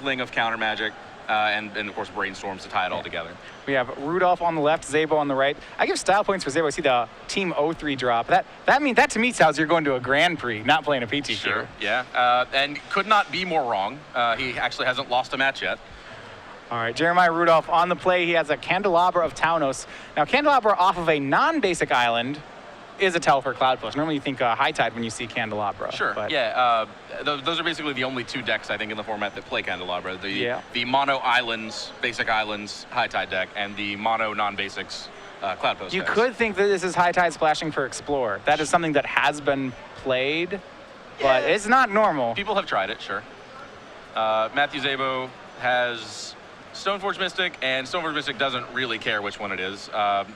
sprinkling of counter magic, and of course brainstorms to tie it all together. We have Rudolph on the left, Szabo on the right. I give style points for Szabo. I see the Team 03 drop. That to me sounds you're going to a Grand Prix, not playing a PT. Sure, yeah. And could not be more wrong. He actually hasn't lost a match yet. All right, Jeremiah Rudolph on the play. He has a Candelabra of Taunos. Now, Candelabra off of a non-basic island is a tell for Cloud Post. Normally you think High Tide when you see Candelabra. Sure, but yeah. Those are basically the only two decks, I think, in the format that play Candelabra. The Mono Islands, Basic Islands, High Tide deck, and the Mono Non-Basics Cloud Post You decks. could think that this is High Tide splashing for Explore. That is something that has been played, but it's not normal. People have tried it, sure. Matthew Szabo has Stoneforge Mystic, and Stoneforge Mystic doesn't really care which one it is.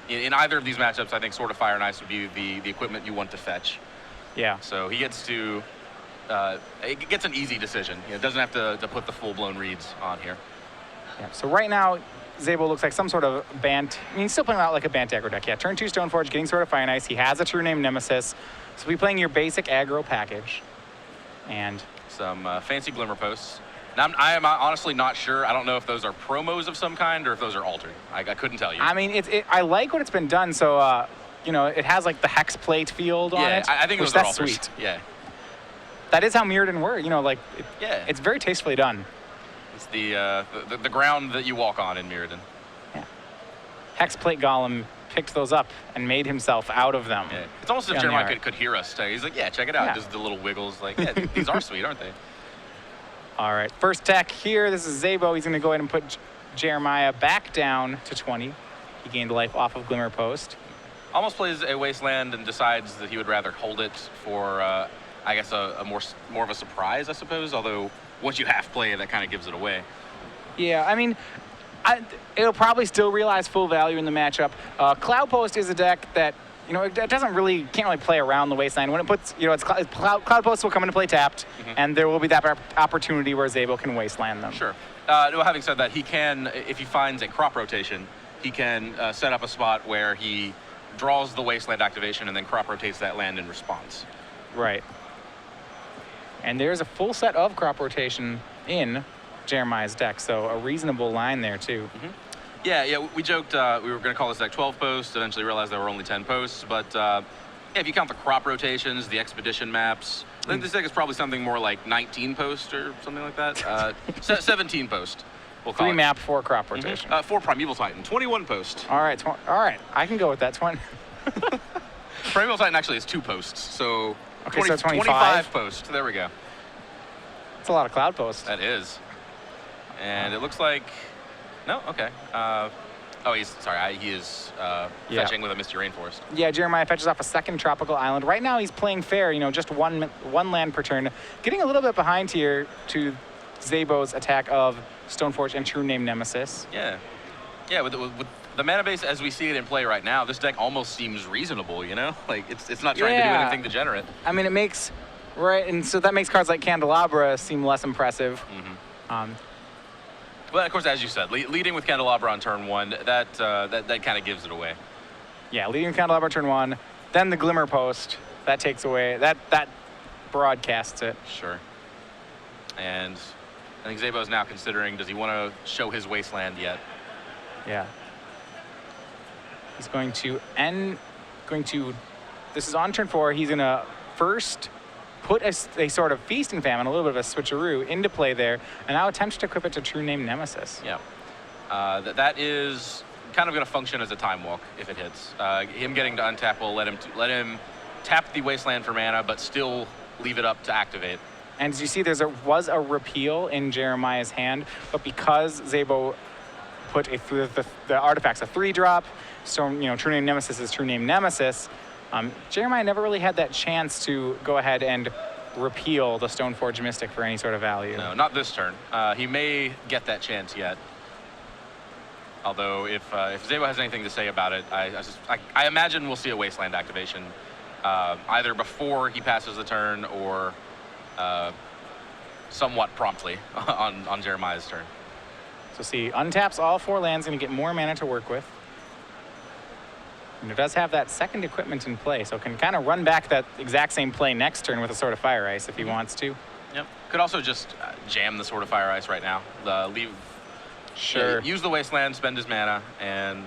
In either of these matchups, I think Sword of Fire and Ice would be the equipment you want to fetch. Yeah. So he gets to, it gets an easy decision. It doesn't have to put the full-blown reads on here. Yeah. So right now, Szabo looks like some sort of Bant. I mean, he's still playing out like a Bant aggro deck. Yeah, turn 2 Stoneforge, getting Sword of Fire and Ice. He has a True Name Nemesis. So we'll be playing your basic aggro package. And some fancy Glimmer Posts. Now, I am honestly not sure. I don't know if those are promos of some kind or if those are altered. I couldn't tell you. I mean, I like what it's been done. So, you know, it has like the hex plate field on it. Yeah, I think those are alters. Sweet. Yeah. That is how Mirrodin were. You know, like, it's very tastefully done. It's the ground that you walk on in Mirrodin. Yeah. Hex plate Golem picked those up and made himself out of them. Yeah. It's almost as if Jeremiah could hear us. He's like, yeah, check it out. Yeah. Just the little wiggles. Like, yeah, these are sweet, aren't they? All right, first tech here. This is Szabo. He's going to go ahead and put Jeremiah back down to 20. He gained life off of Glimmer Post. Almost plays a Wasteland and decides that he would rather hold it for, I guess, a more of a surprise, I suppose. Although once you half play it, that kind of gives it away. Yeah, I mean, it'll probably still realize full value in the matchup. Cloud Post is a deck that, you know, it can't really play around the Wasteland. When it puts, you know, Cloud Post will come into play tapped, and there will be that opportunity where Szabo can Wasteland them. Sure. Well, having said that, he can, if he finds a crop rotation, he can set up a spot where he draws the Wasteland activation and then crop rotates that land in response. Right. And there's a full set of crop rotation in Jeremiah's deck, so a reasonable line there too. Yeah, we joked we were going to call this deck 12 posts, eventually realized there were only 10 posts, but yeah, if you count the crop rotations, the expedition maps, I think this deck is probably something more like 19 post or something like that. 17 post, we'll call 3 it. map, 4 crop rotation. 4 Primeval Titan, 21 post. All right, I can go with that. 20. Primeval Titan actually is 2 posts, so, okay, so 25 post, there we go. That's a lot of Cloud Posts. That is. And it looks like, no, okay. Oh, he is fetching with a Misty Rainforest. Yeah, Jeremiah fetches off a second tropical island. Right now he's playing fair, you know, just one land per turn. Getting a little bit behind here to Szabo's attack of Stoneforge and True Name Nemesis. Yeah. Yeah, with the mana base as we see it in play right now, this deck almost seems reasonable, you know? Like, it's not trying to do anything degenerate. I mean, it makes, right, and so that makes cards like Candelabra seem less impressive. Well, of course, as you said, leading with Candelabra on turn 1, that kind of gives it away. Yeah, leading with Candelabra turn 1, then the Glimmer Post, that takes away, that broadcasts it. Sure. And I think Szabo is now considering, does he want to show his Wasteland yet? Yeah. He's going to this is on turn 4, he's going to first put a sort of Feast and Famine, a little bit of a switcheroo, into play there, and now attempts to equip it to True Name Nemesis. Yeah. That is kind of going to function as a Time Walk if it hits. Him getting to untap will let him tap the Wasteland for mana, but still leave it up to activate. And as you see, was a repeal in Jeremiah's hand, but because Szabo put the artifacts a 3-drop, so, you know, True Name Nemesis is True Name Nemesis, Jeremiah never really had that chance to go ahead and repeal the Stoneforge Mystic for any sort of value. No, not this turn. He may get that chance yet. Although, if Szabo has anything to say about it, I imagine we'll see a Wasteland activation either before he passes the turn or somewhat promptly on Jeremiah's turn. So see, untaps all 4 lands, going to get more mana to work with. And it does have that second equipment in play, so can kind of run back that exact same play next turn with a Sword of Fire Ice if he wants to. Yep. Could also just jam the Sword of Fire Ice right now. Leave. Sure. Use the Wasteland, spend his mana, and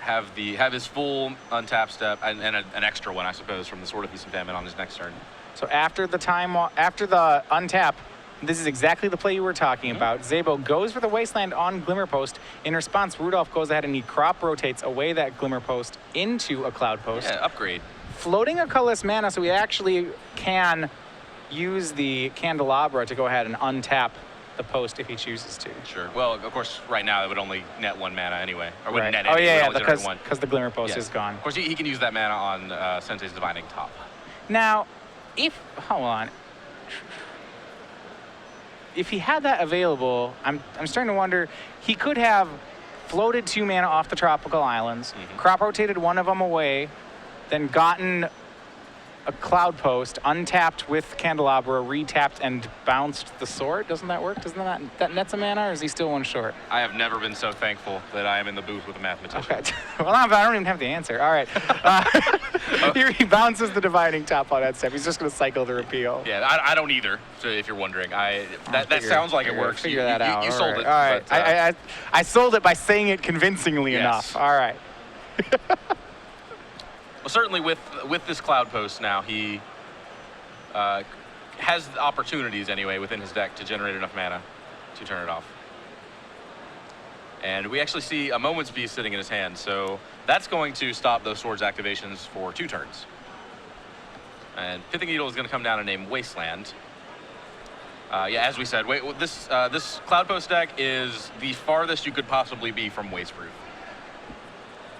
have his full untap step and an extra one, I suppose, from the Sword of Feast and Famine on his next turn. So after the untap, this is exactly the play you were talking about. Szabo goes for the Wasteland on Glimmer Post. In response, Rudolph goes ahead and he crop rotates away that Glimmer Post into a Cloud Post. Yeah, upgrade. Floating a colorless mana, so we actually can use the Candelabra to go ahead and untap the post if he chooses to. Sure. Well, of course, right now it would only net 1 mana anyway. Or wouldn't Right. net any. It would only generate one. Because the Glimmer Post Yes. is gone. Of course, he can use that mana on Sensei's Divining Top. Now, hold on. If he had that available, I'm starting to wonder, he could have floated 2 mana off the tropical islands, crop rotated one of them away, then gotten a Cloud Post, untapped with Candelabra, retapped and bounced the sword. Doesn't that work? Doesn't that nets a mana, or is he still 1 short? I have never been so thankful that I am in the booth with a mathematician. Okay. Well, I don't even have the answer. All right. Here he bounces the Divining Top on that step. He's just going to cycle the repeal. Yeah, I don't either, so if you're wondering. That sounds like it works. Figure that out. You sold it. All right. But, I sold it by saying it convincingly Yes. enough. All right. well, certainly with this Cloud Post now, he has opportunities anyway within his deck to generate enough mana to turn it off. And we actually see a Moment's Peace sitting in his hand, so that's going to stop those Swords activations for 2 turns. And Pithing Needle is going to come down and name Wasteland. Yeah, as we said, this Cloud Post deck is the farthest you could possibly be from Wasteproof.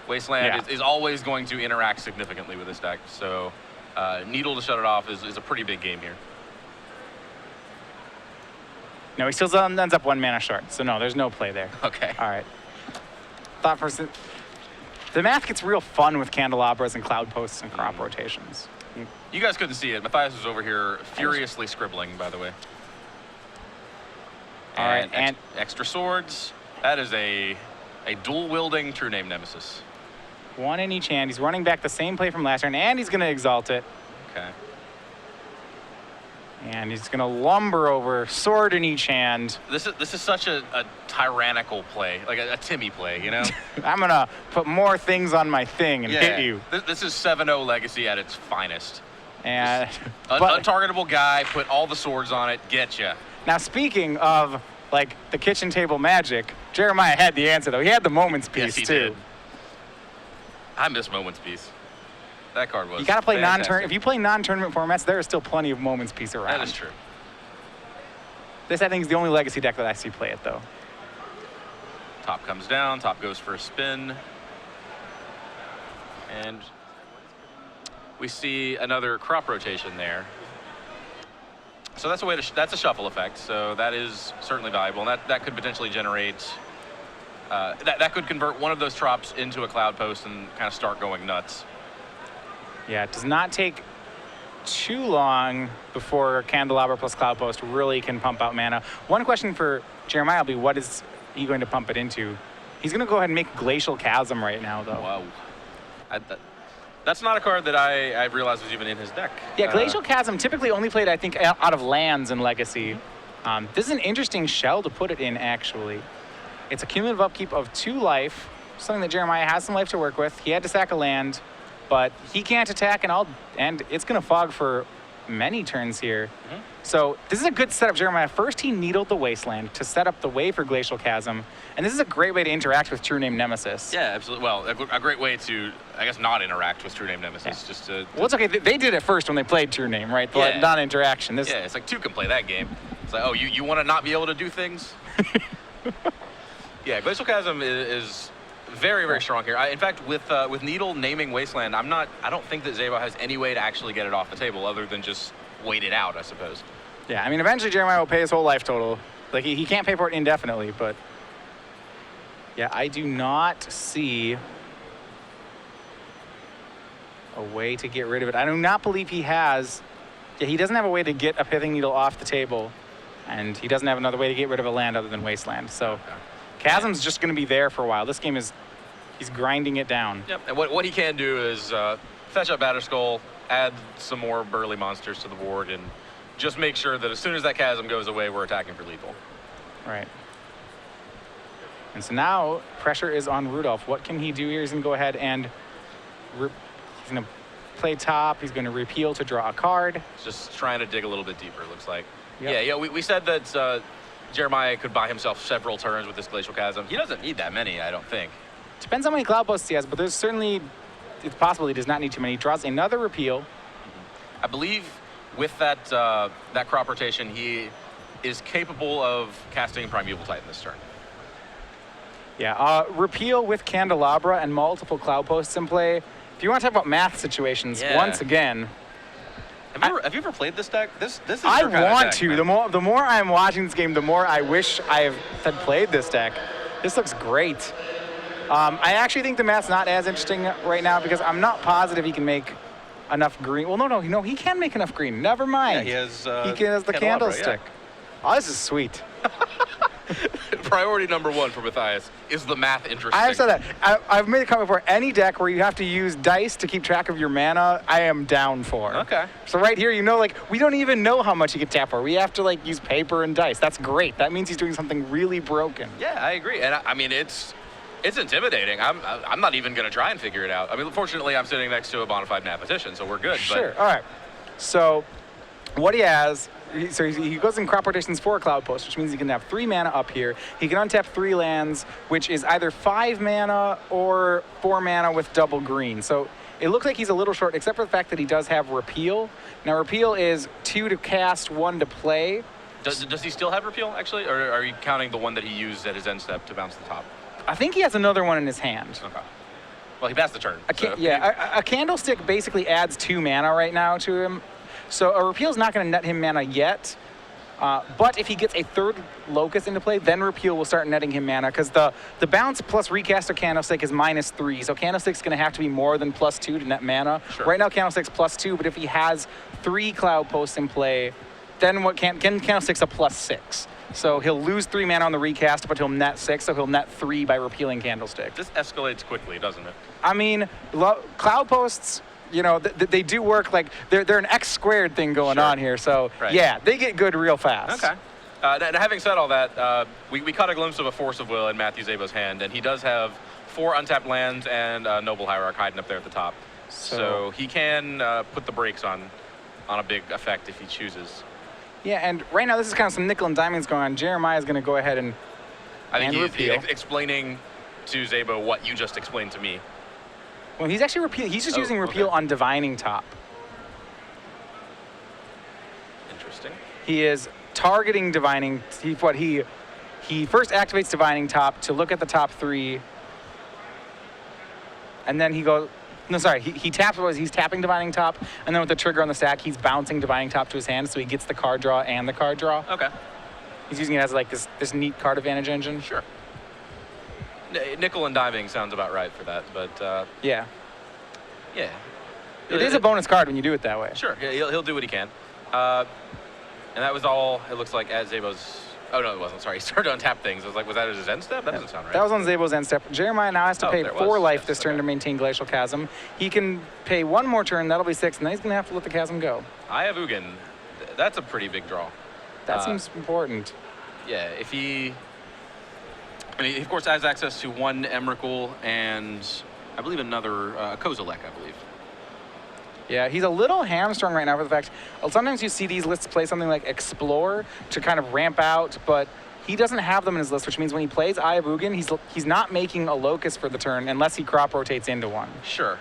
Wasteland is always going to interact significantly with this deck, so Needle to shut it off is a pretty big game here. No, he still ends up 1 mana short, so no, there's no play there. Okay. All right. Thought person. The math gets real fun with Candelabras and Cloud Posts and crop rotations. You guys couldn't see it. Matthias was over here furiously scribbling, by the way. All right, and extra swords. That is a dual-wielding True Name Nemesis. 1 in each hand. He's running back the same play from last turn, and he's going to exalt it. Okay. And he's going to lumber over, sword in each hand. This is such a tyrannical play, like a Timmy play, you know? I'm going to put more things on my thing and hit you. This is 7-0 Legacy at its finest. And untargetable guy, put all the swords on it, get ya. Now, speaking of like the kitchen table magic, Jeremiah had the answer though. He had the Moment's Peace Yes, he too. did. I miss Moment's Peace. That card was. You gotta play fantastic. If you play non-tournament formats, there is still plenty of Moment's Peace around. That is true. This, I think, is the only Legacy deck that I see play it though. Top comes down. Top goes for a spin, and we see another crop rotation there. So that's a way to that's a shuffle effect. So that is certainly valuable, and that could potentially generate. That could convert one of those trops into a Cloud Post and kind of start going nuts. Yeah, it does not take too long before Candelabra plus Cloud Post really can pump out mana. One question for Jeremiah will be, what is he going to pump it into? He's going to go ahead and make Glacial Chasm right now, though. Wow. That's not a card that I've realized was even in his deck. Yeah, Glacial Chasm typically only played, I think, out of lands in Legacy. This is an interesting shell to put it in, actually. It's a cumulative upkeep of 2 life, something that Jeremiah has some life to work with. He had to sack a land, but he can't attack, and it's going to fog for many turns here. So this is a good setup, Jeremiah. First, he needled the Wasteland to set up the way for Glacial Chasm, and this is a great way to interact with True Name Nemesis. Yeah, absolutely. Well, a great way to, I guess, not interact with True Name Nemesis. Yeah. Just to Well, it's okay. They did it first when they played True Name, right? The Yeah. non-interaction. Yeah, it's like 2 can play that game. It's like, oh, you want to not be able to do things? Yeah, Glacial Chasm is very, very strong here. In fact, with Needle naming Wasteland, I don't think that Szabo has any way to actually get it off the table other than just wait it out, I suppose. Yeah, I mean, eventually Jeremiah will pay his whole life total. Like, he can't pay for it indefinitely, but... Yeah, I do not see a way to get rid of it. I do not believe he has... Yeah, he doesn't have a way to get a Pithing Needle off the table, and he doesn't have another way to get rid of a land other than Wasteland, so... Okay. Chasm's just going to be there for a while. This game is... He's grinding it down. Yep, and what he can do is fetch up Batterskull, add some more burly monsters to the board, and just make sure that as soon as that chasm goes away, we're attacking for lethal. Right. And so now pressure is on Rudolph. What can he do here? He's going to go ahead and he's going to play top. He's going to repeal to draw a card. Just trying to dig a little bit deeper, it looks like. Yep. Yeah, we said that Jeremiah could buy himself several turns with this Glacial Chasm. He doesn't need that many, I don't think. Depends how many cloud posts he has, but there's certainly, it's possible he does not need too many. He draws another repeal. I believe with that that crop rotation, he is capable of casting Primeval Titan this turn. Yeah, repeal with Candelabra and multiple cloud posts in play. If you want to talk about math situations, once again. Have you ever played this deck? This is I your kind of want deck, to. man. The more I'm watching this game, the more I wish I had played this deck. This looks great. I actually think the math's not as interesting right now because I'm not positive he can make enough green. Well, no, he can make enough green. Never mind. Yeah, he has the candlestick. Yeah. Oh, this is sweet. Priority number one for Matthias is the math interesting. I've said that. I've made a comment before. Any deck where you have to use dice to keep track of your mana, I am down for. Okay. So right here, we don't even know how much he can tap for. We have to use paper and dice. That's great. That means he's doing something really broken. Yeah, I agree. And I mean, it's intimidating. I'm not even going to try and figure it out. I mean, fortunately, I'm sitting next to a bona fide mathematician, so we're good. Sure. But All right. So what he has, he goes in crop rotations for a cloud post, which means he can have 3 mana up here. He can untap 3 lands, which is either 5 mana or 4 mana with double green. So it looks like he's a little short, except for the fact that he does have repeal. Now repeal is 2 to cast, 1 to play. Does he still have repeal, actually? Or are you counting the one that he used at his end step to bounce the top? I think he has another one in his hand. Okay. Well, he passed the turn. A candlestick basically adds 2 mana right now to him. So a repeal's not going to net him mana yet. But if he gets a 3rd locus into play, then repeal will start netting him mana because the bounce plus recast of candlestick is -3. So candlestick's going to have to be more than +2 to net mana. Sure. Right now candlestick's +2, but if he has 3 cloud posts in play, then candlestick's a +6. So he'll lose 3 mana on the recast, but he'll net 6, so he'll net 3 by repealing candlestick. This escalates quickly, doesn't it? I mean, cloud posts, they do work like they're an X squared thing going on here. So yeah, they get good real fast. Okay. And having said all that, we caught a glimpse of a Force of Will in Matthew Szabo's hand, and he does have 4 untapped lands and Noble Hierarch hiding up there at the top. So he can put the brakes on a big effect if he chooses. Yeah, and right now this is kind of some nickel and diamonds going on. Jeremiah is going to go ahead and I think he's repeal. Explaining to Szabo what you just explained to me. Well, he's actually He's just using repeal on divining top. Interesting. He is targeting divining. He first activates divining top to look at the top 3, and then he goes. No, sorry. He taps. He's tapping divining top, and then with the trigger on the stack, he's bouncing divining top to his hand, so he gets the card draw and the card draw. Okay. He's using it as this neat card advantage engine. Sure. Nickel and diming sounds about right for that, but yeah. Yeah. It is a bonus card when you do it that way. Sure. He'll do what he can. And that was all. It looks like at Szabo's. Oh no, it wasn't. Sorry, he started to untap things. I was like, was that his end step? That doesn't sound right. That was on Szabo's end step. Jeremiah now has to pay 4 life this turn to maintain Glacial Chasm. He can pay 1 more turn. That'll be 6, and then he's going to have to let the chasm go. I have Ugin. That's a pretty big draw. That seems important. Yeah, if he... I mean, he, of course, has access to 1 Emrakul and I believe another Kozilek, I believe. Yeah, he's a little hamstrung right now for the fact sometimes you see these lists play something like Explore to kind of ramp out, but he doesn't have them in his list, which means when he plays Eye of Ugin, he's not making a locus for the turn unless he crop rotates into one. Sure.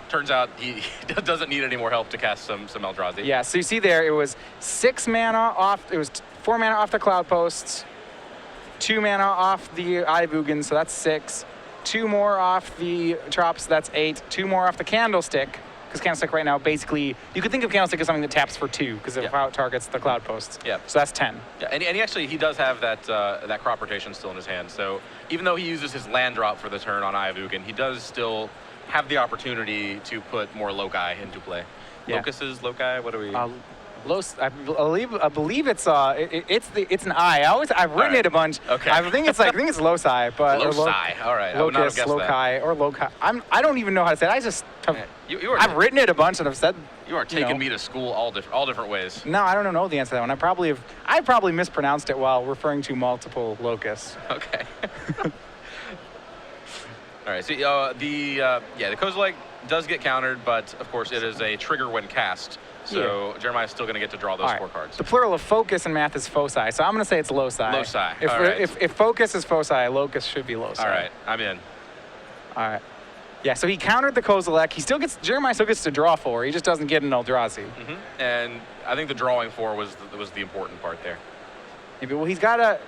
Turns out he doesn't need any more help to cast some Eldrazi. Yeah, so you see there, it was 6 mana off, it was 4 mana off the Cloud Posts, 2 mana off the Eye of Ugin, so that's 6. 2 more off the Drops, that's 8. 2 more off the Candlestick, because Candlestick right now basically, you could think of Candlestick as something that taps for 2, because of how it targets the Cloud Posts. Yeah. So that's 10. Yeah, and he does have that crop rotation still in his hand, so even though he uses his land drop for the turn on Eye of Ugin, he does still have the opportunity to put more loci into play. Yeah. Locuses, loci, what do we... I believe it's it's an I. I've written right. it a bunch. Okay. I think it's loci, but or Loci. All right. I would not have locus, guessed loci, or loci. I don't even know how to say it. I just have, You are, I've written it a bunch and I've said. you are taking know. me to school all different ways. No, I don't know the answer to that one. I probably mispronounced it while referring to multiple locus. Okay. All right. So the Kozilek does get countered, but of course it is a trigger when cast. So Jeremiah's still going to get to draw those All right. 4 cards. The plural of focus in math is foci, so I'm going to say it's loci. Loci. If, All right. if focus is foci, locus should be loci. All right. I'm in. All right. Yeah, so he countered the Kozilek. Jeremiah still gets to draw 4. He just doesn't get an Eldrazi. Mm-hmm. And I think the drawing 4 was the important part there. Maybe, well, he's got to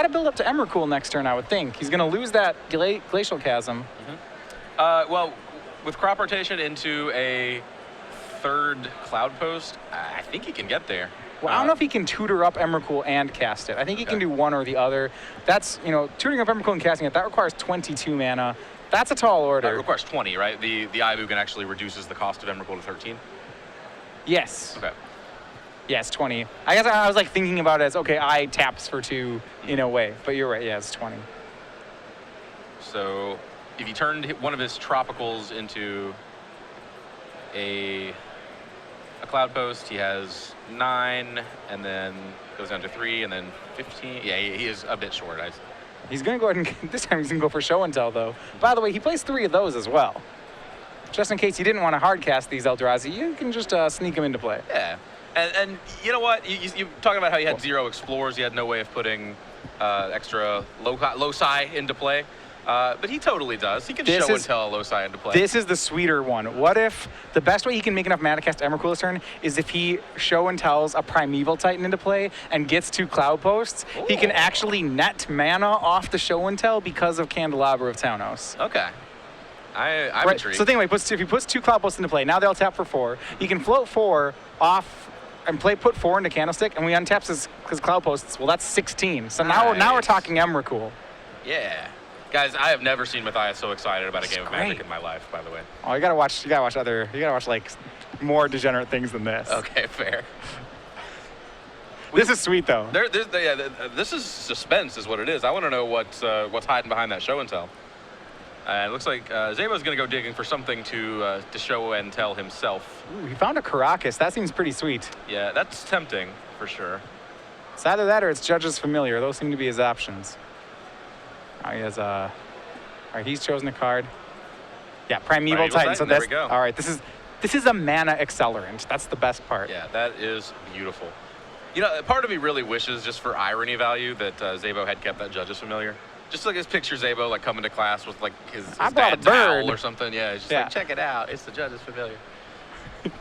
build up to Emrakul next turn, I would think. He's going to lose that Glacial Chasm. Well, with crop rotation into a 3rd Cloud Post, I think he can get there. Well, I don't know if he can tutor up Emrakul and cast it. I think he can do one or the other. That's, tutoring up Emrakul and casting it, that requires 22 mana. That's a tall order. It requires 20, right? The Ivugan actually reduces the cost of Emrakul to 13. Yes. Okay. Yes, 20. I guess I was like thinking about it as, okay, I taps for 2 in a way. But you're right, yeah, it's 20. So if he turned one of his tropicals into a Cloud Post, he has 9, and then goes down to 3, and then 15. Yeah, he is a bit short. He's going to go ahead and, this time he's going to go for show and tell, though. By the way, he plays 3 of those as well. Just in case you didn't want to hard cast these Eldrazi, you can just sneak them into play. Yeah. And you know what? You talking about how you had 0 explorers, you had no way of putting extra loci into play. But he totally does. He can show and tell loci into play. This is the sweeter one. What if the best way he can make enough mana to cast Emrakul this turn is if he show and tells a Primeval Titan into play and gets 2 Cloud Posts, he can actually net mana off the show and tell because of Candelabra of Taunos. Okay. I'm intrigued. So anyway, if he puts 2 Cloud Posts into play, now they'll tap for 4. He can float 4 off and put 4 into Candlestick, and we untaps his Cloud Posts. Well, that's 16. So now we're talking Emrakul. Yeah. Guys, I have never seen Matthias so excited about a game of Magic in my life, by the way. Oh, you gotta watch like more degenerate things than this. Okay, fair. This is sweet though. This is suspense, is what it is. I want to know what's hiding behind that show and tell. It looks like Szabo's going to go digging for something to show and tell himself. Ooh, he found a Caracas. That seems pretty sweet. Yeah, that's tempting for sure. It's either that or it's Judge's Familiar. Those seem to be his options. Oh, he has all right, he's chosen a card. Yeah, Primeval Titan. So there we go. All right, this is a mana accelerant. That's the best part. Yeah, that is beautiful. Part of me really wishes, just for irony value, that Szabo had kept that Judge's Familiar. Just like his picture, Szabo, like coming to class with like his dad's owl or something. Yeah, it's just like, check it out. It's the Judge's Familiar.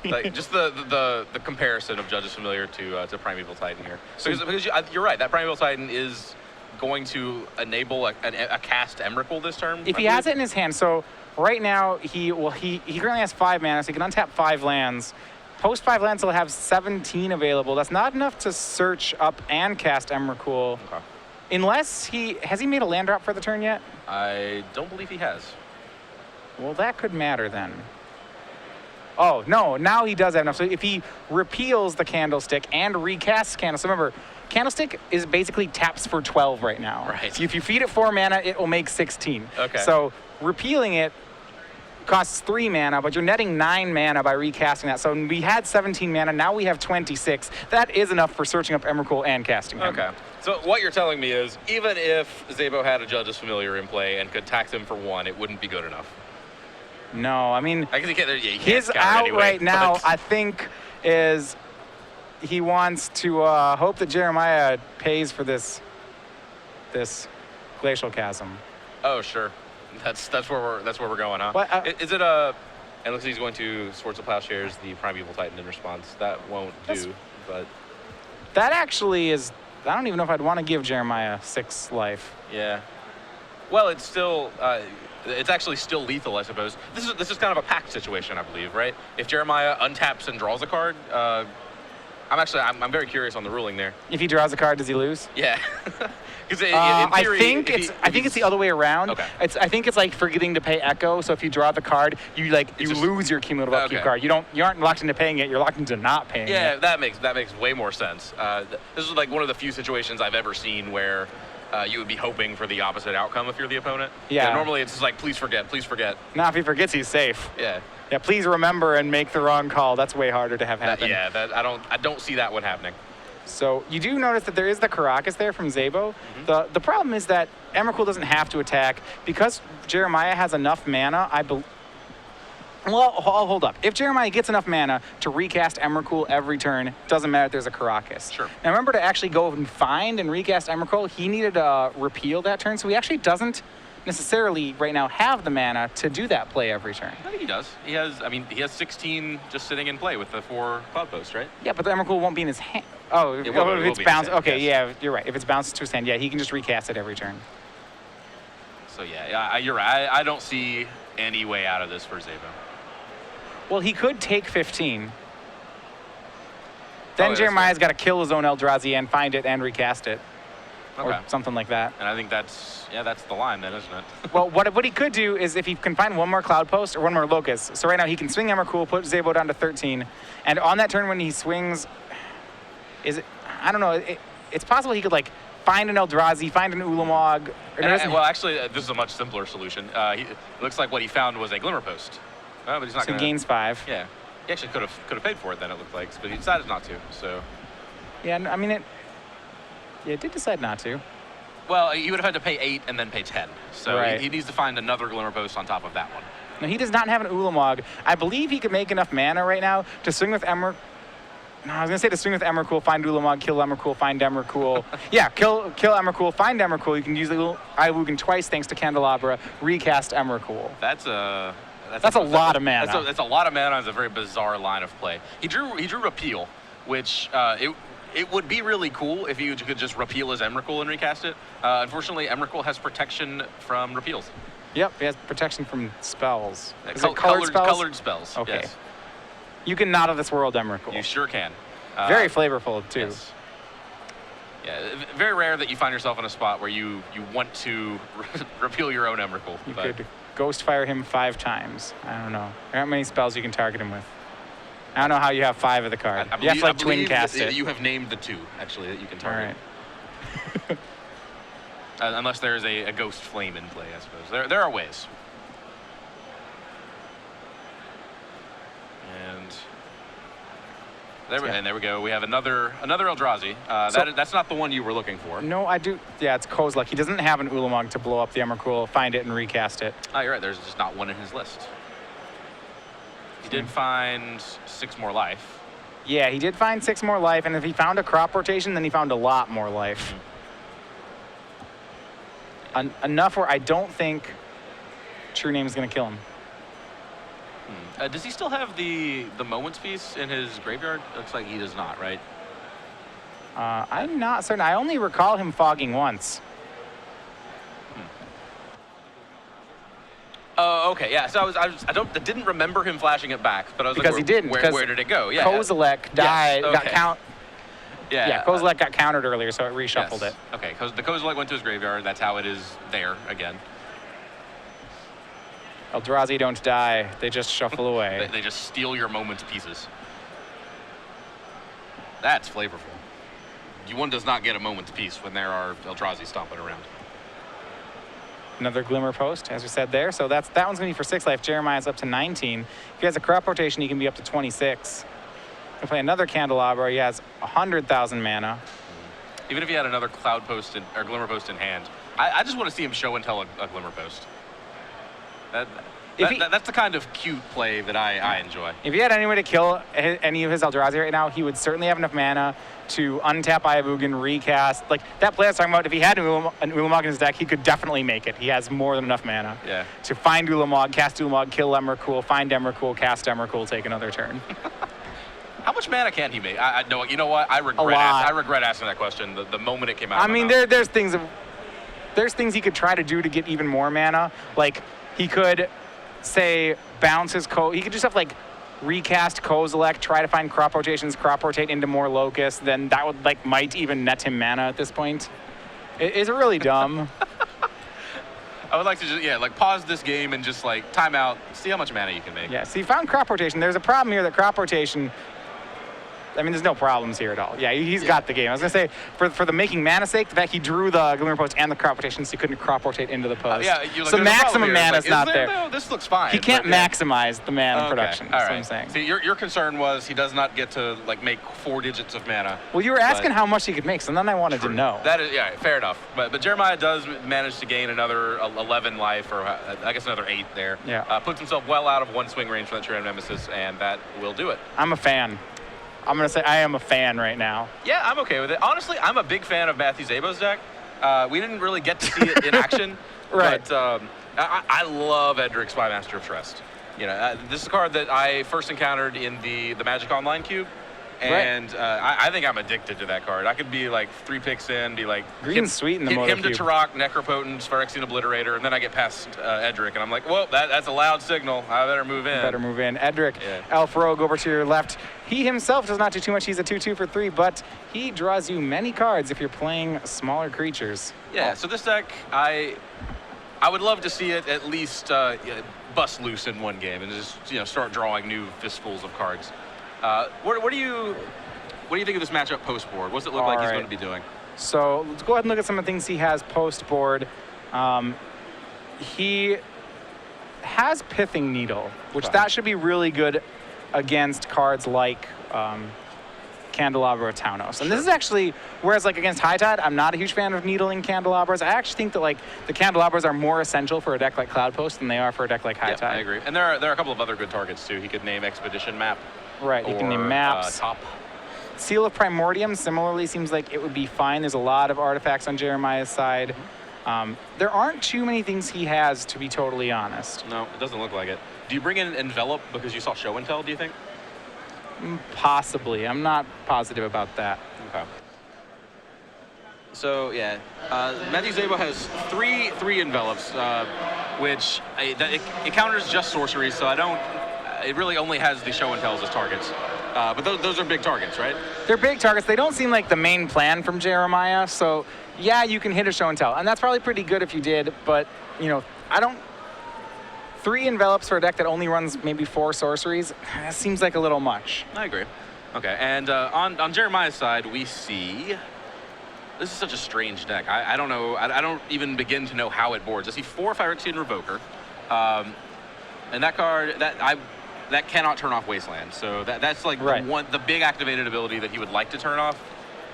Like just the comparison of Judge's Familiar to Primeval Titan here. So because you're right, that Primeval Titan is going to enable a cast Emrakul this turn. If he has it in his hand, so right now he currently has 5 mana, so he can untap 5 lands. Post 5 lands, he'll have 17 available. That's not enough to search up and cast Emrakul. Okay. Unless has he made a land drop for the turn yet? I don't believe he has. Well, that could matter then. Oh, no, now he does have enough. So if he repeals the Candlestick and recasts Candlestick, remember, Candlestick is basically taps for 12 right now. Right. So if you feed it 4 mana, it will make 16. Okay. So repealing it costs 3 mana, but you're netting 9 mana by recasting that. So we had 17 mana, now we have 26. That is enough for searching up Emrakul and casting him. Okay. So what you're telling me is, even if Szabo had a Judge's Familiar in play and could tax him for 1, it wouldn't be good enough. No, I mean, he can't his out anyway, right now, I think, is he wants to hope that Jeremiah pays for this Glacial Chasm. Oh, sure. That's where we're going, huh? What, is it a? And looks like he's going to Swords of Plowshares, the Primeval Titan in response. That won't do, but that actually is. I don't even know if I'd want to give Jeremiah 6 life. Yeah. Well, it's still. It's actually still lethal, I suppose. This is kind of a pact situation, I believe, right? If Jeremiah untaps and draws a card, I'm very curious on the ruling there. If he draws a card, does he lose? Yeah. Because I think it's the other way around. Okay. I think it's like forgetting to pay Echo. So if you draw the card, you lose your cumulative upkeep card. You aren't locked into paying it. You're locked into not paying it. Yeah, that makes way more sense. This is like one of the few situations I've ever seen where you would be hoping for the opposite outcome if you're the opponent. Yeah. Normally it's just like, please forget, please forget. Now if he forgets, he's safe. Yeah. Yeah. Please remember and make the wrong call. That's way harder to have happen. I don't see that one happening. So you do notice that there is the Caracas there from Szabo. Mm-hmm. The problem is that Emrakul doesn't have to attack because Jeremiah has enough mana. Well, I'll hold up. If Jeremiah gets enough mana to recast Emrakul every turn, doesn't matter if there's a Caracas. Sure. Now remember, to actually go and find and recast Emrakul, he needed to repeal that turn, so he actually doesn't necessarily right now have the mana to do that play every turn. I think he does. He has 16 just sitting in play with the 4 Cloud Posts, right? Yeah, but the Emrakul won't be in his hand. Oh, if it's bounced. Okay, yeah, you're right. If it's bounced to his hand, yeah, he can just recast it every turn. So yeah, you're right. I don't see any way out of this for Szabo. Well, he could take 15. Then that's Jeremiah's got to kill his own Eldrazi and find it and recast it. Okay. Or something like that. And I think that's the line then, isn't it? Well, what he could do is if he can find one more Cloud Post or one more Locust. So right now he can swing Emrakul, put Szabo down to 13. And on that turn when he swings, I don't know, it's possible he could like find an Eldrazi, find an Ulamog. Well, actually, this is a much simpler solution. It looks like what he found was a Glimmer Post. But he's not so he gains 5. Yeah. He actually could have paid for it then, it looked like, but he decided not to, so. Yeah, I mean, it did decide not to. Well, he would have had to pay 8 and then pay 10. So right. he needs to find another Glimmer Post on top of that one. No, he does not have an Ulamog. I believe he could make enough mana right now to swing with Emrakul. No, I was going to say to swing with Emrakul, find Ulamog, kill Emrakul, find Emrakul. Yeah, kill Emrakul, find Emrakul. You can use the Iwugan twice thanks to Candelabra, recast Emrakul. That's a lot of mana. That's a lot of mana. It's a very bizarre line of play. He drew Repeal, which it would be really cool if you could just repeal his Emrakul and recast it. Unfortunately, Emrakul has protection from repeals. Yep, he has protection from spells. Is it it colored spells? Colored spells, okay. Yes. You can Not of This World Emrakul. You sure can. Very flavorful, too. Yes. Yeah, very rare that you find yourself in a spot where you want to repeal your own Emrakul. You could Ghostfire him 5 times. I don't know. There aren't many spells you can target him with. I don't know how you have 5 of the card. You have to like twin cast it. You have named the 2, actually, that you can target. All right. Unless there is a Ghost Flame in play, I suppose. There are ways. And there we go. We have another Eldrazi. That's not the one you were looking for. No, I do. Yeah, it's Kozilek. He doesn't have an Ulamog to blow up the Emrakul, find it, and recast it. Oh, you're right. There's just not one in his list. He did find 6 more life. Yeah, he did find 6 more life, and if he found a crop rotation, then he found a lot more life. Enough where I don't think True Name is going to kill him. Does he still have the Moments piece in his graveyard? Looks like he does not, right? I'm not certain. I only recall him fogging once. Oh, okay, yeah. So I didn't remember him flashing it back, but I was because like, he didn't. Where did it go? Yeah. Kozilek died. Yes, okay. Yeah, Kozilek got countered earlier, so it reshuffled it. Okay, the Kozilek went to his graveyard. That's how it is there again. Eldrazi don't die. They just shuffle away. They just steal your Moments pieces. That's flavorful. One does not get a Moments piece when there are Eldrazi stomping around. Another Glimmer Post, as we said there. So that one's going to be for 6 life. Jeremiah's up to 19. If he has a crop rotation, he can be up to 26. He'll play another Candelabra. He has 100,000 mana. Even if he had another Cloud Post or Glimmer Post in hand, I just want to see him show and tell a Glimmer Post. That's the kind of cute play that I enjoy. If he had any way to kill any of his Eldrazi right now, he would certainly have enough mana to untap Iwugan, recast. Like that play I was talking about, if he had an Ulamog in his deck, he could definitely make it. He has more than enough mana to find Ulamog, cast Ulamog, kill Emrakul, find Emrakul, cast Emrakul, take another turn. How much mana can he make? I know. You know what? I regret asking that question the moment it came out. I mean, there's things he could try to do to get even more mana. Like he could say bounce his he could do stuff like recast Kozilek, try to find crop rotations, crop rotate into more Locust, then that would might even net him mana at this point. Is it really dumb? I would like to just, pause this game and just, time out, see how much mana you can make. Yeah, so you found crop rotation. There's a problem here that crop rotation, I mean, there's no problems here at all. Yeah, he's got the game. I was going to say, for the making mana sake, the fact he drew the Glimmer Post and the crop rotation, so he couldn't crop rotate into the post. So maximum mana is not there. No, this looks fine. He can't maximize the mana production. That's what I'm saying. See, your concern was he does not get to, make 4 digits of mana. Well, you were asking how much he could make, so then I wanted to know. That is, fair enough. But Jeremiah does manage to gain another 11 life, or I guess another 8 there. Yeah. Puts himself well out of 1 swing range for that Trio Nemesis, and that will do it. I'm a fan. I'm going to say I am a fan right now. Yeah, I'm okay with it. Honestly, I'm a big fan of Matthew Szabo's deck. We didn't really get to see it in action. Right. But I love Edric's Spymaster of Trust. This is a card that I first encountered in the Magic Online cube. And I think I'm addicted to that card. I could be 3 picks in, be Green's sweet in the hit him cube. to Turok, Necropotent, Phyrexian Obliterator, and then I get past Edric, and I'm like, whoa, that's a loud signal. I better move in. Edric, Elf Rogue over to your left. He himself does not do too much. He's a 2/2 for 3, but he draws you many cards if you're playing smaller creatures. Yeah, so this deck, I would love to see it at least bust loose in one game and just start drawing new fistfuls of cards. What do you think of this matchup post board? What's it look like he's going to be doing? So let's go ahead and look at some of the things he has post board. He has Pithing Needle, which that should be really good against cards like Candelabra Taunos. And this is actually, whereas against High Tide, I'm not a huge fan of needling Candelabras. I actually think that the Candelabras are more essential for a deck like Cloud Post than they are for a deck like High Tide. I agree. And there are a couple of other good targets too. He could name Expedition Map. Right, you can name maps. Top. Seal of Primordium similarly seems like it would be fine. There's a lot of artifacts on Jeremiah's side. There aren't too many things he has, to be totally honest. No, it doesn't look like it. Do you bring in Envelop because you saw Show and Tell, do you think? Possibly. I'm not positive about that. Okay. So, Matthew Szabo has three envelops, which it counters just sorceries, so it really only has the Show and Tells as targets. But those are big targets, right? They're big targets. They don't seem like the main plan from Jeremiah, so yeah, you can hit a Show and Tell. And that's probably pretty good if you did, but, 3 envelops for a deck that only runs maybe 4 sorceries, that seems like a little much. I agree. Okay, and on Jeremiah's side, we see... This is such a strange deck. I don't know. I don't even begin to know how it boards. I see 4 Phyrexian Revoker, and that card that cannot turn off Wasteland. So that's the big activated ability that he would like to turn off,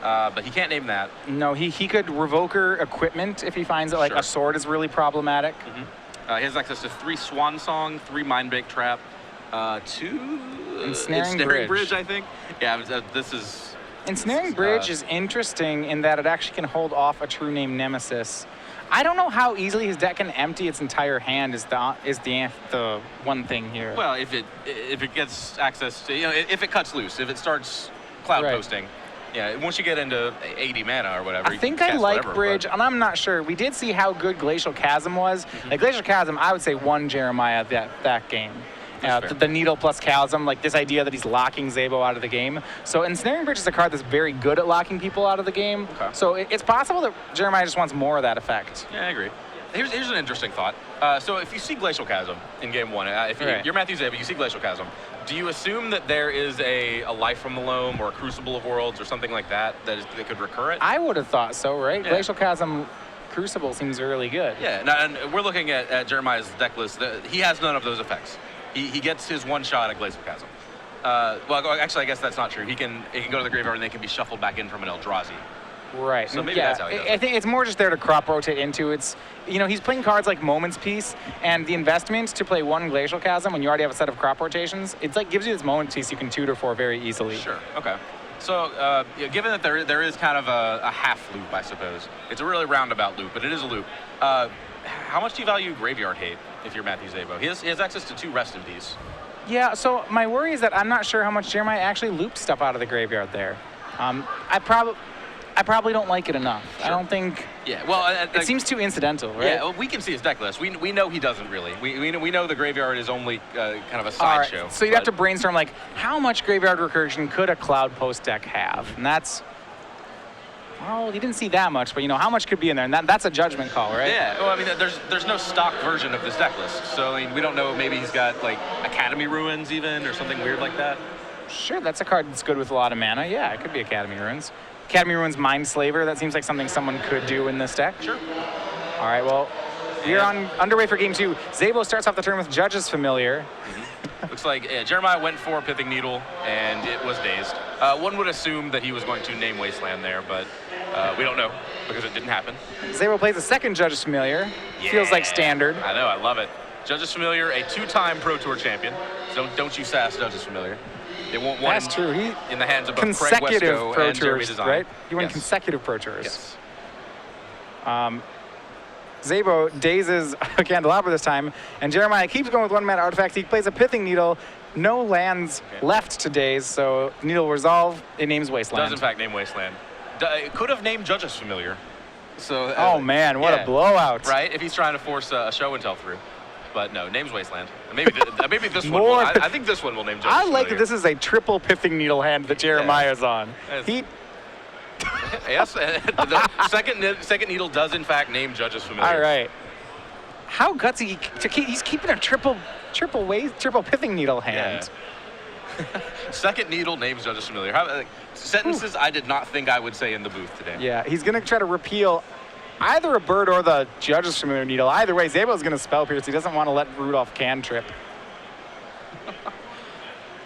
but he can't name that. No, he could Revoker equipment if he finds that a sword is really problematic. Mm-hmm. He has access to 3 Swan Song, 3 Mindbreak Trap, 2 Ensnaring Bridge, I think. Yeah, this is. Ensnaring Bridge is interesting in that it actually can hold off a True Name Nemesis. I don't know how easily his deck can empty its entire hand is the one thing here. Well, if it gets access to, if it cuts loose, if it starts cloud posting, once you get into 80 mana or whatever. I think I like Bridge, and I'm not sure. We did see how good Glacial Chasm was. Mm-hmm. Glacial Chasm, I would say, won Jeremiah that game. The Needle plus Chasm, this idea that he's locking Szabo out of the game. So Ensnaring Bridge is a card that's very good at locking people out of the game. Okay. So it's possible that Jeremiah just wants more of that effect. Yeah, I agree. Here's an interesting thought. So if you see Glacial Chasm in game 1, if you're Matthew Szabo, you see Glacial Chasm, do you assume that there is a Life from the Loam or a Crucible of Worlds or something like that that could recur it? I would have thought so, right? Yeah. Glacial Chasm Crucible seems really good. Yeah, and we're looking at Jeremiah's deck list. He has none of those effects. He gets his one shot at Glacial Chasm. Well, actually, I guess that's not true. He can go to the graveyard and they can be shuffled back in from an Eldrazi. Right. So maybe that's how he does it. I think it's more just there to crop rotate into. It's, he's playing cards like Moment's Peace, and the investment to play 1 Glacial Chasm when you already have a set of crop rotations, it's gives you this Moment's Peace you can tutor for very easily. Sure. Okay. So, given that there is kind of a half loop, I suppose, it's a really roundabout loop, but it is a loop. How much do you value Graveyard Hate if you're Matthew Szabo? He has access to 2 Rest in Peace. Yeah, so my worry is that I'm not sure how much Jeremiah actually loops stuff out of the graveyard there. I probably don't like it enough. I Sure. don't think Yeah, well, it seems too incidental, right? Yeah, well, we can see his deck list. We know he doesn't really. We know the graveyard is only kind of a All right, sideshow. so you'd have to brainstorm like how much graveyard recursion could a Cloud Post deck have, and that's. Well, you didn't see that much, but how much could be in there, and that's a judgment call, right? Yeah, well, I mean, there's no stock version of this deck list, so I mean, we don't know. Maybe he's got like Academy Ruins even, or something weird like that. Sure, that's a card that's good with a lot of mana. Yeah, it could be Academy Ruins. Academy Ruins Mind Slaver, that seems like something someone could do in this deck. Sure. All right, well, we're underway for game 2. Szabo starts off the turn with Judge's Familiar. Looks like Jeremiah went for Pithing Needle, and it was dazed. One would assume that he was going to name Wasteland there, but we don't know because it didn't happen. Szabo plays a second Judge's Familiar. Feels like standard. I know, I love it. Judge's Familiar, a 2-time Pro Tour champion. So don't you sass Judge's Familiar. They won't want That's true. He in the hands of both Craig consecutive Wesco Pro and Jeremy Tours, Design. right? He won Yes. consecutive Pro Tours. Yes. Szabo dazes a Candelabra this time, and Jeremiah keeps going with 1-mana artifacts. He plays a Pithing Needle. No lands left to daze, so Needle will resolve. It names Wasteland. Does in fact name Wasteland. It could have named Judge's Familiar. So. Oh man, what a blowout! Right? If he's trying to force a show and tell through. But no, name's Wasteland. Maybe this one. More- I think this one will name Judge's I like Familiar. that this is a triple Pithing Needle hand that Jeremiah's on. Yes. He Yes, the second needle does in fact name Judge's Familiar. all right. How gutsy he's keeping a triple Pithing Needle hand. Second needle names Judge's Familiar. Sentences I did not think I would say in the booth today. Yeah, he's gonna try to repeal either a bird or the Judge's Familiar Needle. Either way, Szabo's gonna Spell Pierce. He doesn't want to let Rudolph cantrip.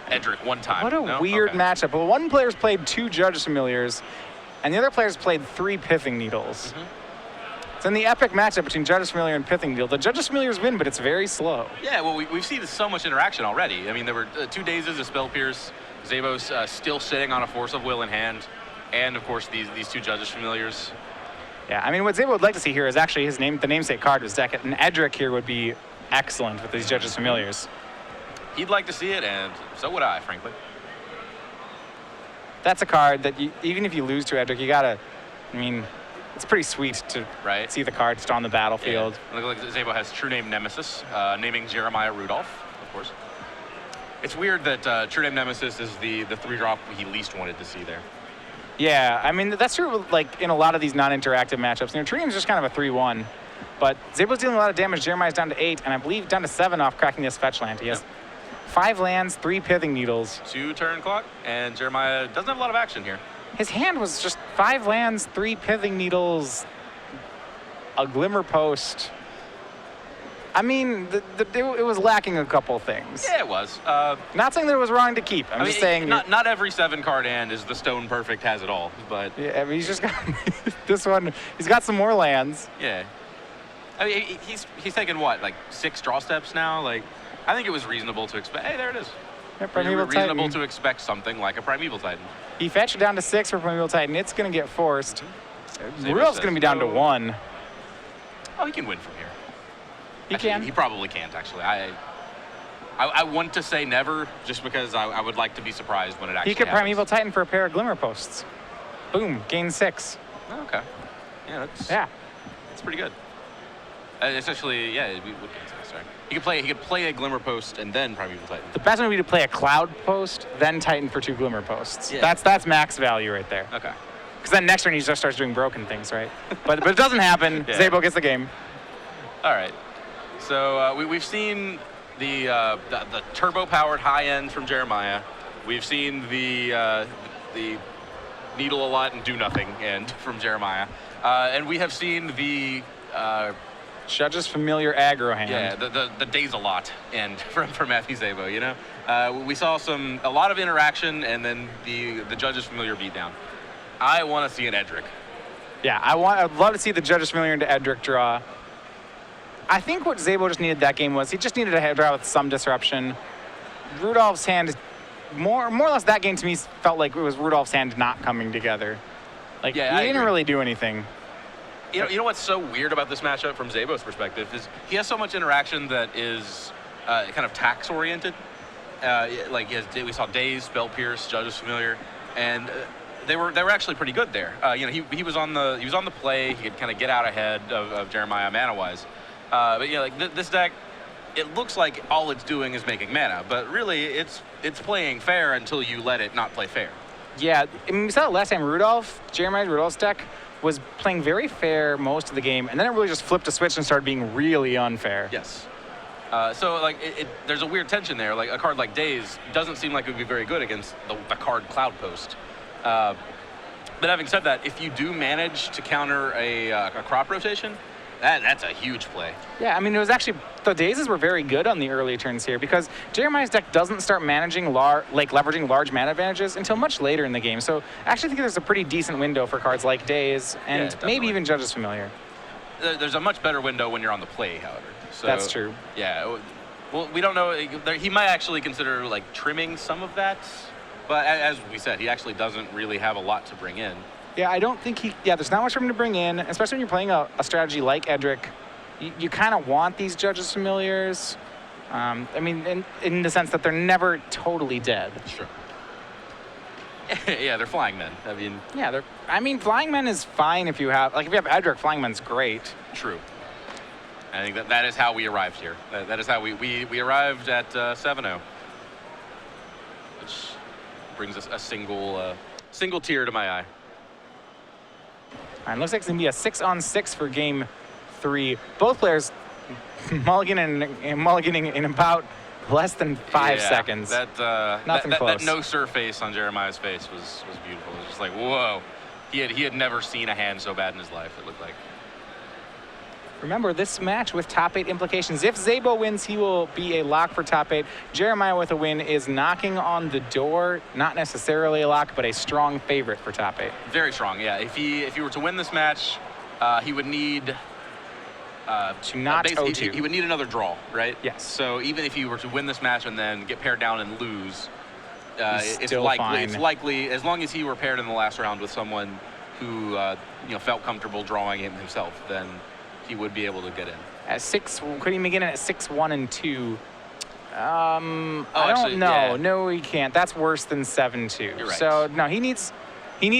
Edric one time. What a No? weird Okay. matchup. Well, one player's played 2 Judge's Familiars, and the other player's played 3 Pithing Needles. So in the epic matchup between Judge's Familiar and Pithing Needle, the Judge's Familiars win, but it's very slow. Yeah, well, we've seen so much interaction already. I mean, there were 2 dazes, a Spell Pierce, Szabo's still sitting on a Force of Will in hand, and of course these 2 Judge's Familiars. Yeah, I mean, what Szabo would like to see here is actually the namesake card of his deck. An Edric here would be excellent with these Judge's Familiars. He'd like to see it, and so would I, frankly. That's a card that even if you lose to Edric, you gotta, I mean, it's pretty sweet to Right. see the card just on the battlefield. Yeah. Look like Szabo has True Name Nemesis, naming Jeremiah Rudolph, of course. It's weird that True Name Nemesis is the 3-drop he least wanted to see there. Yeah, I mean, that's true, like, in a lot of these non-interactive matchups. True Name's just kind of a 3-1, but Szabo's dealing a lot of damage. Jeremiah's down to 8, and I believe down to 7 off cracking this fetch land. He has 5 lands, 3 Pithing Needles. 2 turn clock, and Jeremiah doesn't have a lot of action here. His hand was just 5 lands, 3 Pithing Needles, a Glimmer Post. I mean, it was lacking a couple things. Yeah, it was. Not saying that it was wrong to keep. I'm just saying. Not every 7-card hand is the Stone Perfect has it all, but Yeah, I mean, he's just got this one. He's got some more lands. yeah. I mean, he's taken what, like 6 draw steps now? Like, I think it was reasonable to expect. Hey, there it is. Yeah, Primeval Titan. Reasonable to expect something like a Primeval Titan. He fetched it down to 6 for Primeval Titan. It's going to get forced. Szabo Rudolph's says going to be down to no. 1. Oh, he can win from here. He Actually, can. He probably can't, actually. I want to say never, just because I would like to be surprised when it actually He could happens. Primeval Titan for a pair of Glimmer Posts. Boom, gain 6. Oh, okay. Yeah, that's pretty good. Especially, sorry. He could play a Glimmer Post and then Primeval Titan. The best one would be to play a Cloud Post, then Titan for 2 Glimmer Posts. Yeah. That's max value right there. Okay. Because then next turn he just starts doing broken things, right? but it doesn't happen. Yeah. Szabo gets the game. All right. So we've seen the turbo-powered high end from Jeremiah. We've seen the needle a lot and do nothing end from Jeremiah, and we have seen the Judge's Familiar aggro hand. yeah the days a lot end from Matthew Szabo. You know, we saw a lot of interaction and then the Judge's Familiar beatdown. I want to see an Edric. Yeah, I'd love to see the Judge's Familiar into Edric draw. I think what Szabo just needed that game was he just needed a head draw with some disruption. Rudolph's hand, more or less that game to me felt like it was Rudolph's hand not coming together. Like, Yeah, he I didn't agree. really do anything. You know what's so weird about this matchup from Szabo's perspective is he has so much interaction that is kind of tax oriented. Like we saw Daze, Spell Pierce, Judge's Familiar, and they were actually pretty good there. He was on the play. He could kind of get out ahead of Jeremiah mana-wise. But like this deck, it looks like all it's doing is making mana, but really it's playing fair until you let it not play fair. Yeah, I mean, we saw it last time. Jeremiah Rudolph's deck was playing very fair most of the game, and then it really just flipped a switch and started being really unfair. Yes. So like there's a weird tension there. Like a card like Daze doesn't seem like it would be very good against the card Cloud Post. But having said that, if you do manage to counter a crop rotation, that's a huge play. Yeah, I mean, it was actually, the Dazes were very good on the early turns here because Jeremiah's deck doesn't start leveraging large mana advantages until much later in the game. So I actually think there's a pretty decent window for cards like Daze and maybe even Judge's Familiar. There's a much better window when you're on the play, however. So, that's true. Yeah, well, we don't know. He might actually consider like trimming some of that, but as we said, he actually doesn't really have a lot to bring in. Yeah, I don't think there's not much for him to bring in, especially when you're playing a strategy like Edric. You kind of want these Judges Familiars. I mean, in the sense that they're never totally dead. Sure. Yeah, they're flying men. I mean, flying men is fine if you have Edric, flying men's great. True. I think that is how we arrived here. That is how we arrived at 7-0, which brings us a single tear to my eye. All right, looks like it's going to be a 6-on-6 for game 3. Both players mulliganing in about less than 5 seconds. Nothing close. That no surface on Jeremiah's face was beautiful. It was just like, whoa. He had never seen a hand so bad in his life, it looked like. Remember, this match with top 8 implications. If Szabo wins, he will be a lock for top 8. Jeremiah with a win is knocking on the door. Not necessarily a lock, but a strong favorite for top 8. Very strong, yeah. If he were to win this match, he would need to not 0-2. He would need another draw, right? Yes. So even if he were to win this match and then get paired down and lose, it's likely, as long as he were paired in the last round with someone who felt comfortable drawing him himself, then he would be able to get in. At 6, could he make it at 6-1-2? I don't actually, know. yeah. No, he can't. That's worse than 7-2. You're right. So no, he needs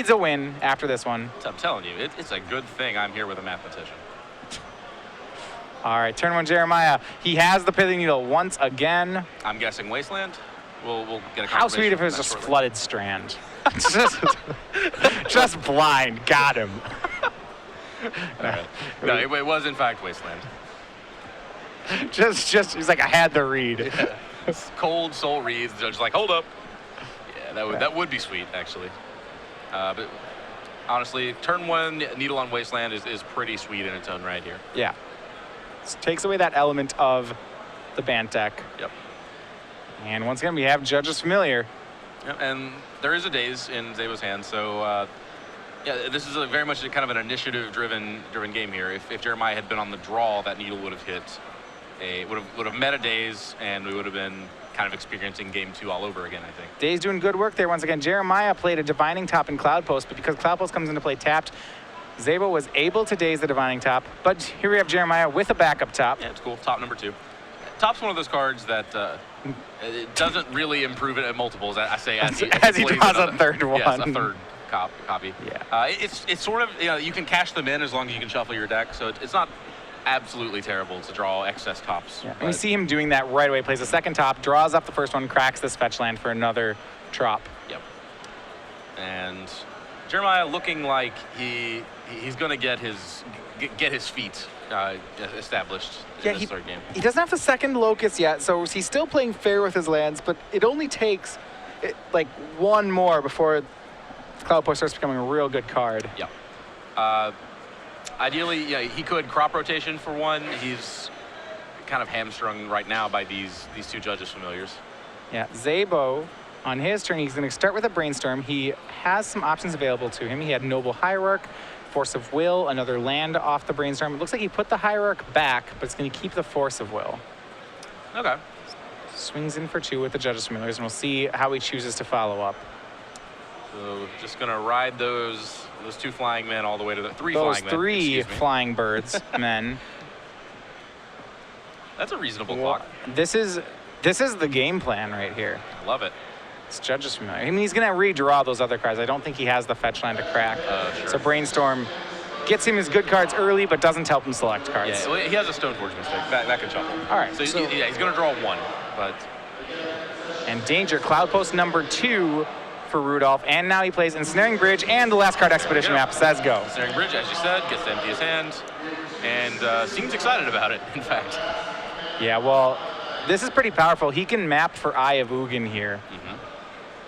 a win after this one. I'm telling you, it's a good thing I'm here with a mathematician. All right, turn 1, Jeremiah. He has the Pithing Needle once again. I'm guessing Wasteland. We'll get a. How sweet if it was just Flooded Strand. just blind. Got him. Right. No, it was in fact Wasteland. Just he's like, I had the read. Yeah. Cold soul reads. The judge's like, hold up. Yeah, that would be sweet actually. But honestly, turn 1 Needle on Wasteland is pretty sweet in its own right here. Yeah. It takes away that element of the Bant deck. Yep. And once again, we have Judge's Familiar. Yep. And there is a Daze in Szabo's hand, so. Yeah, this is very much kind of an initiative-driven game here. If Jeremiah had been on the draw, that needle would have hit would have met a Daze, and we would have been kind of experiencing game 2 all over again, I think. Daze doing good work there once again. Jeremiah played a Divining Top in Cloud Post, but because Cloud Post comes into play tapped, Szabo was able to Daze the Divining Top. But here we have Jeremiah with a backup top. Yeah, it's cool. Top number 2. Top's one of those cards that it doesn't really improve it at multiples. I say as he draws a third one. Yes, a third copy. Yeah. It's sort of, you can cash them in as long as you can shuffle your deck, so it's not absolutely terrible to draw excess tops. Yeah. And we see him doing that right away. Plays a second top, draws up the first one, cracks this fetch land for another drop. Yep. And Jeremiah looking like he's going to get his feet established in this third game. He doesn't have the second Locust yet, so he's still playing fair with his lands, but it only takes like one more before Cloud Post starts becoming a real good card. Yep. Ideally, yeah, he could crop rotation for 1. He's kind of hamstrung right now by these 2 Judges Familiars. Yeah, Szabo, on his turn, he's going to start with a Brainstorm. He has some options available to him. He had Noble Hierarch, Force of Will, another land off the Brainstorm. It looks like he put the Hierarch back, but it's going to keep the Force of Will. Okay. Swings in for 2 with the Judges Familiars, and we'll see how he chooses to follow up. So just going to ride those 2 flying men all the way to the 3 those flying men. 3 flying birds, men. That's a reasonable clock. This is the game plan right here. Love it. This judge is familiar. I mean, he's going to redraw those other cards. I don't think he has the fetch line to crack. Sure. So Brainstorm gets him his good cards early, but doesn't help him select cards. Yeah, well, he has a Stoneforge mistake. That can shuffle. All right. So, he's going to draw 1, but... And danger, Cloud Post number 2 for Rudolph. And now he plays Ensnaring Bridge and the last card Expedition map says go. Ensnaring Bridge, as you said, gets to empty his hand. And seems excited about it, in fact. Yeah, well, this is pretty powerful. He can map for Eye of Ugin here.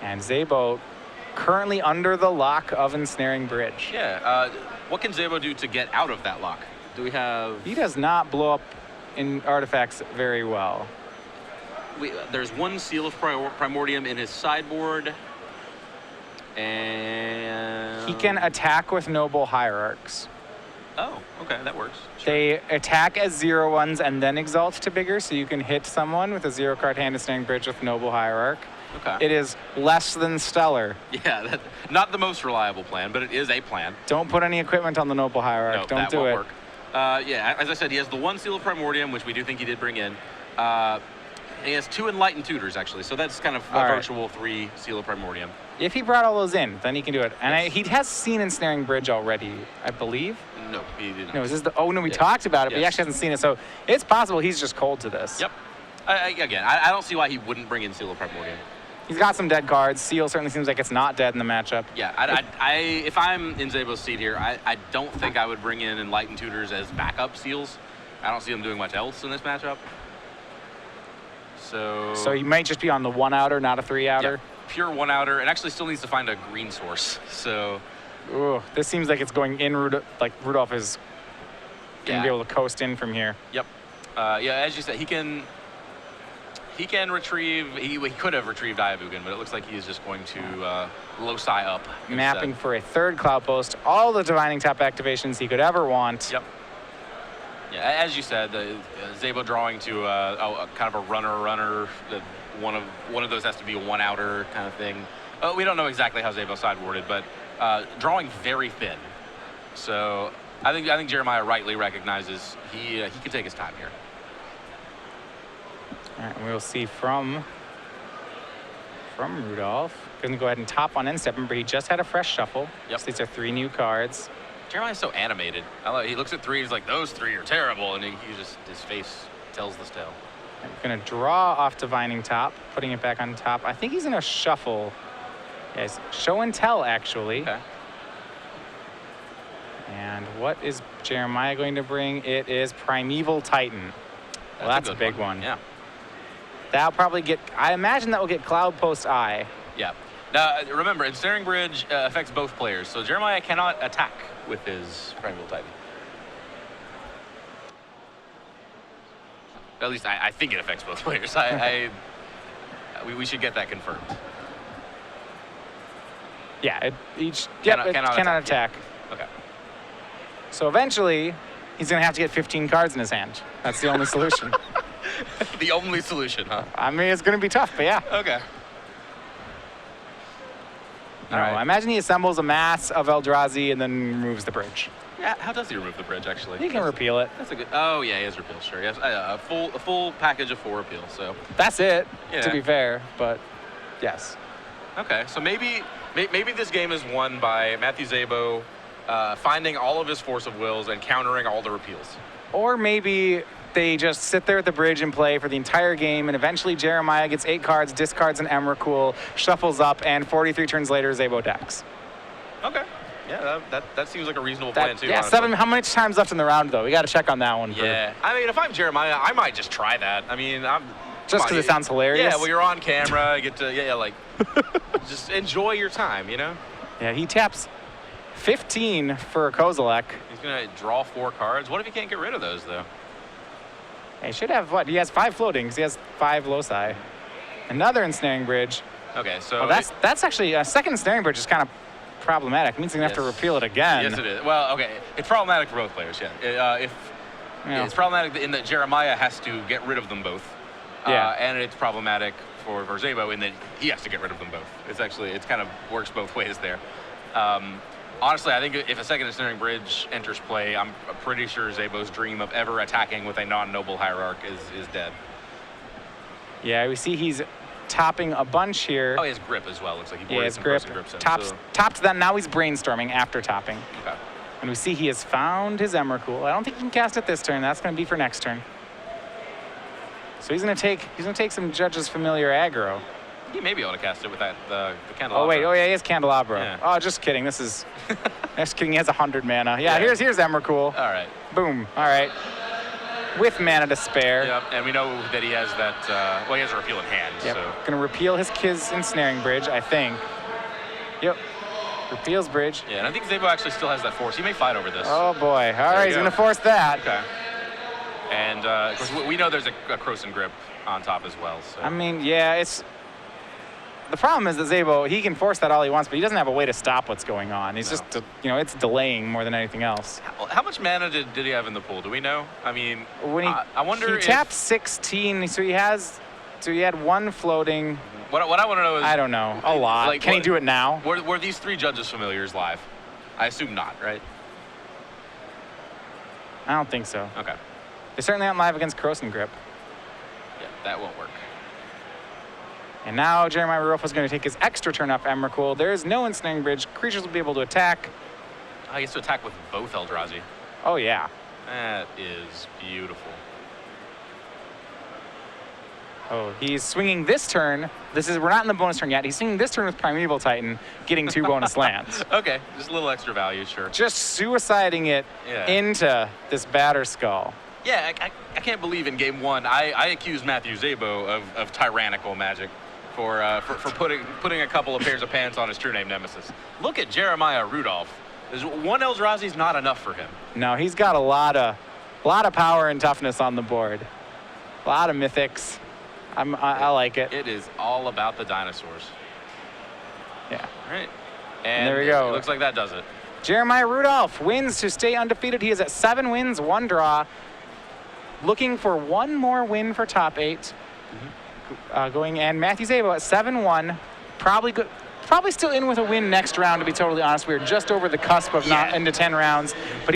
And Szabo currently under the lock of Ensnaring Bridge. Yeah, what can Szabo do to get out of that lock? Do we have... He does not blow up in artifacts very well. There's 1 Seal of Primordium in his sideboard. And... He can attack with Noble Hierarchs. Oh, okay, that works. Sure. They attack as 0/1s and then exalt to bigger, so you can hit someone with a 0-card hand Ensnaring Bridge with Noble Hierarch. Okay. It is less than stellar. Yeah, not the most reliable plan, but it is a plan. Don't put any equipment on the Noble Hierarch. No, Don't that do won't it. work. Yeah, as I said, he has the 1 Seal of Primordium, which we do think he did bring in. And he has 2 Enlightened Tutors, actually, so that's kind of a virtual 3 Seal of Primordium. If he brought all those in, then he can do it. And he has seen Ensnaring Bridge already, I believe. No, he did not. No, is this the... Oh, no, we talked about it, but he actually hasn't seen it. So it's possible he's just cold to this. Yep. Again, I don't see why he wouldn't bring in Seal of Primordium. He's got some dead cards. Seal certainly seems like it's not dead in the matchup. Yeah, if I'm in Szabo's seat here, I don't think I would bring in Enlightened Tutors as backup seals. I don't see them doing much else in this matchup. So he might just be on the 1-outer, not a 3-outer. Yeah, pure 1-outer, and actually still needs to find a green source. So, ooh, this seems like it's going in. Rudolph is gonna be able to coast in from here. Yep. Yeah, as you said, he can retrieve. He could have retrieved Eye of Ugin, but it looks like he is just going to loci up. Mapping for a 3rd Cloud Post. All the Divining Top activations he could ever want. Yep. Yeah, as you said, Szabo drawing to kind of a runner. One of those has to be a 1-outer kind of thing. We don't know exactly how Szabo sideboarded, but drawing very thin. So I think Jeremiah rightly recognizes he can take his time here. All right, and we'll see from Rudolph. Going to go ahead and top on end step. Remember, he just had a fresh shuffle. Yep. So these are 3 new cards. Jeremiah's so animated. He looks at 3, he's like, those 3 are terrible, and he just, his face tells the tale. I'm going to draw off Divining Top, putting it back on top. I think he's going to shuffle. Yes, show and tell, actually. Okay. And what is Jeremiah going to bring? It is Primeval Titan. Well, that's a big one. Yeah. That'll probably get, I imagine that will get Cloud Post Eye. Yeah. Now, remember, Ensnaring Bridge affects both players, so Jeremiah cannot attack with his Primeval Titan. At least I think it affects both players. We should get that confirmed. Yeah, it cannot attack. Yeah. Okay. So eventually, he's going to have to get 15 cards in his hand. That's the only solution. The only solution, huh? I mean, it's going to be tough, but yeah. Okay. All right. I imagine he assembles a mass of Eldrazi and then removes the bridge. Yeah, how does he remove the bridge, actually? He can repeal it. That's a good... Oh, yeah, he has repeal, sure. He has a full package of 4 repeal, so... That's it, yeah. To be fair, but yes. Okay, so maybe this game is won by Matthew Szabo finding all of his Force of Wills and countering all the repeals. Or maybe they just sit there at the bridge and play for the entire game, and eventually Jeremiah gets 8 cards, discards an Emrakul, shuffles up, and 43 turns later, Szabo decks. Okay. Yeah, that seems like a reasonable plan, too. Yeah, honestly. 7. How much time's left in the round, though? We got to check on that one. Yeah. I mean, if I'm Jeremiah, I might just try that. I mean, just because it sounds hilarious? Yeah, well, you're on camera. You get to, like, just enjoy your time, you know? Yeah, he taps 15 for a Kozilek. He's going to draw 4 cards. What if he can't get rid of those, though? He should have, what? He has 5 floatings. He has 5 loci. Another Ensnaring Bridge. Okay, so... Well, that's actually, a second Ensnaring Bridge is kind of problematic. It means he's going to have to repeal it again. Yes, it is. Well, okay. It's problematic for both players, yeah. It's problematic in that Jeremiah has to get rid of them both. Yeah. And it's problematic for Szabo in that he has to get rid of them both. It's kind of works both ways there. Honestly, I think if a second Ensnaring Bridge enters play, I'm pretty sure Szabo's dream of ever attacking with a non-noble hierarch is dead. Yeah, we see he's topping a bunch here. Oh, he has grip as well. Looks like he Yeah, poured his some grip. frozen grips in. Topped then, now he's brainstorming after topping. Okay. And we see he has found his Emrakul. I don't think he can cast it this turn. That's going to be for next turn. So he's going to take some Judge's familiar aggro. He may be able to cast it with that the candelabra. Oh wait, oh yeah, he has Candelabra. Yeah. Oh, just kidding. This is just kidding. He has 100 mana. Yeah, here's Emrakul. All right. Boom. All right. With mana to spare. Yep, and we know that he has that. Well, he has a repeal in hand. Yep. So. Gonna repeal his Ensnaring Bridge, I think. Yep. Repeals Bridge. Yeah, and I think Szabo actually still has that force. He may fight over this. Oh boy. All right, he's gonna force that. Okay. And of course, we know there's a Krosan grip on top as well. So. I mean, yeah, it's. The problem is that Szabo, he can force that all he wants, but he doesn't have a way to stop what's going on. He's just, it's delaying more than anything else. How much mana did he have in the pool? Do we know? I mean, When I wonder he tapped 16, so he had one floating. What I want to know is... I don't know, a lot. Like, can he do it now? Were these 3 Judges familiars live? I assume not, right? I don't think so. Okay. They certainly aren't live against Krosan Grip. Yeah, that won't work. And now Jeremiah Rudolph is going to take his extra turn off Emrakul. There is no Ensnaring Bridge. Creatures will be able to attack. Oh, he gets to attack with both Eldrazi. Oh, yeah. That is beautiful. Oh, he's swinging this turn. We're not in the bonus turn yet. He's swinging this turn with Primeval Titan, getting 2 bonus lands. Okay, just a little extra value, sure. Just suiciding it into this Batter Skull. Yeah, I can't believe in game 1 I accused Matthew Szabo of tyrannical magic for putting a couple of pairs of pants on his true name nemesis. Look at Jeremiah Rudolph. There's 1 Eldrazi's not enough for him. No, he's got a lot of power and toughness on the board. A lot of mythics. I like it. It is all about the dinosaurs. Yeah. All right. And there we go. It looks like that does it. Jeremiah Rudolph wins to stay undefeated. He is at 7 wins, 1 draw. Looking for 1 more win for top 8. And Matthew Szabo at 7-1. Probably still in with a win next round, to be totally honest. We're just over the cusp of not into 10 rounds. But